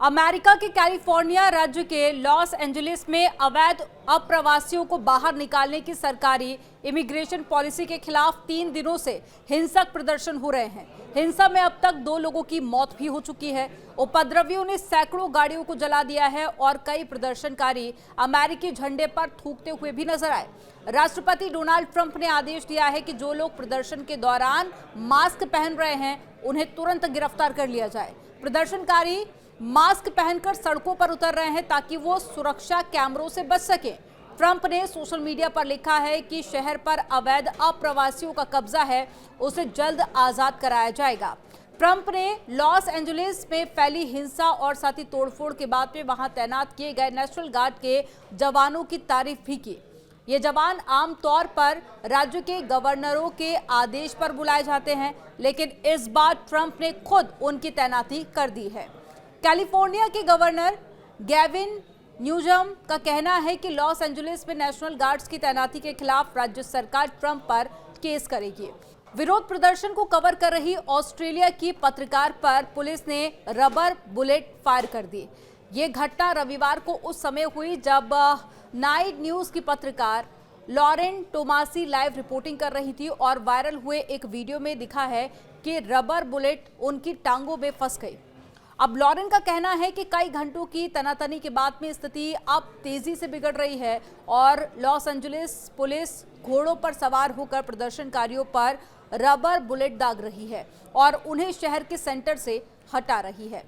America के California राज्य के लॉस एंजलिस में अवैध अप्रवासियों को बाहर निकालने की सरकारी इमिग्रेशन पॉलिसी के खिलाफ 3 दिनों से हिंसक प्रदर्शन हो रहे हैं। हिंसा में अब तक 2 लोगों की मौत भी हो चुकी है। उपद्रवियों ने सैकड़ों गाड़ियों को जला दिया है और कई प्रदर्शनकारी अमेरिकी झंडे पर थूकते हुए भी नजर आए। राष्ट्रपति डोनाल्ड ट्रंप ने आदेश दिया है कि जो लोग प्रदर्शन के दौरान मास्क पहन रहे हैं उन्हें तुरंत गिरफ्तार कर लिया जाए। प्रदर्शनकारी मास्क पहनकर सड़कों पर उतर रहे हैं ताकि वो सुरक्षा कैमरों से बच सकें। ट्रंप ने सोशल मीडिया पर लिखा है कि शहर पर अवैध अप्रवासियों का कब्जा है, उसे जल्द आजाद कराया जाएगा। ट्रंप ने लॉस एंजलिस में फैली हिंसा और साथ ही तोड़फोड़ के बाद में वहां तैनात किए गए नेशनल गार्ड के जवानों की तारीफ भी की। ये जवान आमतौर पर राज्य के गवर्नरों के आदेश पर बुलाए जाते हैं, लेकिन इस बार ट्रंप ने खुद उनकी तैनाती कर दी है। कैलिफोर्निया के गवर्नर गैविन न्यूसम का कहना है कि लॉस एंजलिस में नेशनल गार्ड्स की तैनाती के खिलाफ राज्य सरकार ट्रंप पर केस करेगी। विरोध प्रदर्शन को कवर कर रही ऑस्ट्रेलिया की पत्रकार पर पुलिस ने रबर बुलेट फायर कर दी। ये घटना रविवार को उस समय हुई जब नाइट न्यूज की पत्रकार लॉरेन टोमासी लाइव रिपोर्टिंग कर रही थी और वायरल हुए एक वीडियो में दिखा है कि रबर बुलेट उनकी टांगों में फंस गई। अब लॉरेन का कहना है कि कई घंटों की तनातनी के बाद में स्थिति अब तेजी से बिगड़ रही है और लॉस एंजलिस पुलिस घोड़ों पर सवार होकर प्रदर्शनकारियों पर रबर बुलेट दाग रही है और उन्हें शहर के सेंटर से हटा रही है।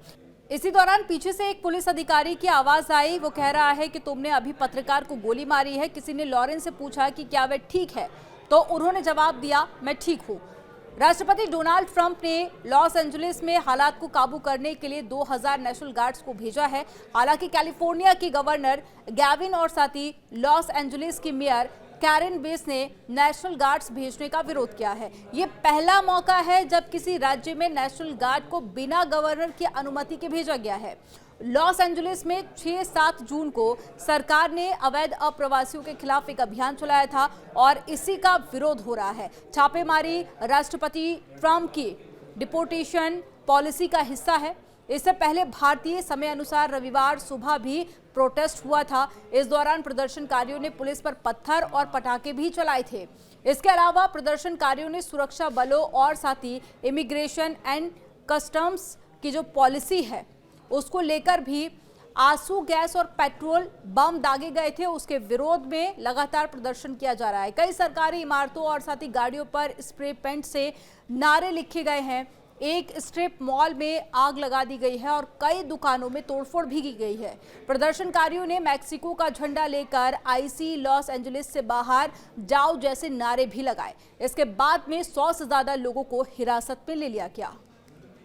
इसी दौरान पीछे से एक पुलिस अधिकारी की आवाज आई। वो कह रहा है कि तुमने अभी पत्रकार को गोली मारी है। किसी ने लॉरेन से पूछा कि क्या वह ठीक है, तो उन्होंने जवाब दिया, मैं ठीक हूँ। राष्ट्रपति डोनाल्ड ट्रंप ने लॉस एंजलिस में हालात को काबू करने के लिए 2000 नेशनल गार्ड्स को भेजा है। हालांकि कैलिफोर्निया की गवर्नर गैविन और साथ ही लॉस एंजलिस की मेयर कैरेन बेस ने नेशनल गार्ड्स भेजने का विरोध किया है। ये पहला मौका है जब किसी राज्य में नेशनल गार्ड को बिना गवर्नर की अनुमति के भेजा गया है। लॉस एंजलिस में 6-7 जून को सरकार ने अवैध अप्रवासियों के खिलाफ एक अभियान चलाया था और इसी का विरोध हो रहा है। छापेमारी राष्ट्रपति ट्रंप की डिपोर्टेशन पॉलिसी का हिस्सा है। इससे पहले भारतीय समय अनुसार रविवार सुबह भी प्रोटेस्ट हुआ था। इस दौरान प्रदर्शनकारियों ने पुलिस पर पत्थर और पटाखे भी चलाए थे। इसके अलावा प्रदर्शनकारियों ने सुरक्षा बलों और साथ ही इमिग्रेशन एंड कस्टम्स की जो पॉलिसी है उसको लेकर भी आंसू गैस और पेट्रोल बम दागे गए थे। उसके विरोध में लगातार प्रदर्शन किया जा रहा है। कई सरकारी इमारतों और साथ ही गाड़ियों पर स्प्रे पेंट से नारे लिखे गए हैं। एक स्ट्रिप मॉल में आग लगा दी गई है और कई दुकानों में तोड़फोड़ भी की गई है। प्रदर्शनकारियों ने मैक्सिको का झंडा लेकर आईसी लॉस एंजलिस से बाहर जाओ जैसे नारे भी लगाए। इसके बाद में 100 से ज्यादा लोगों को हिरासत में ले लिया गया।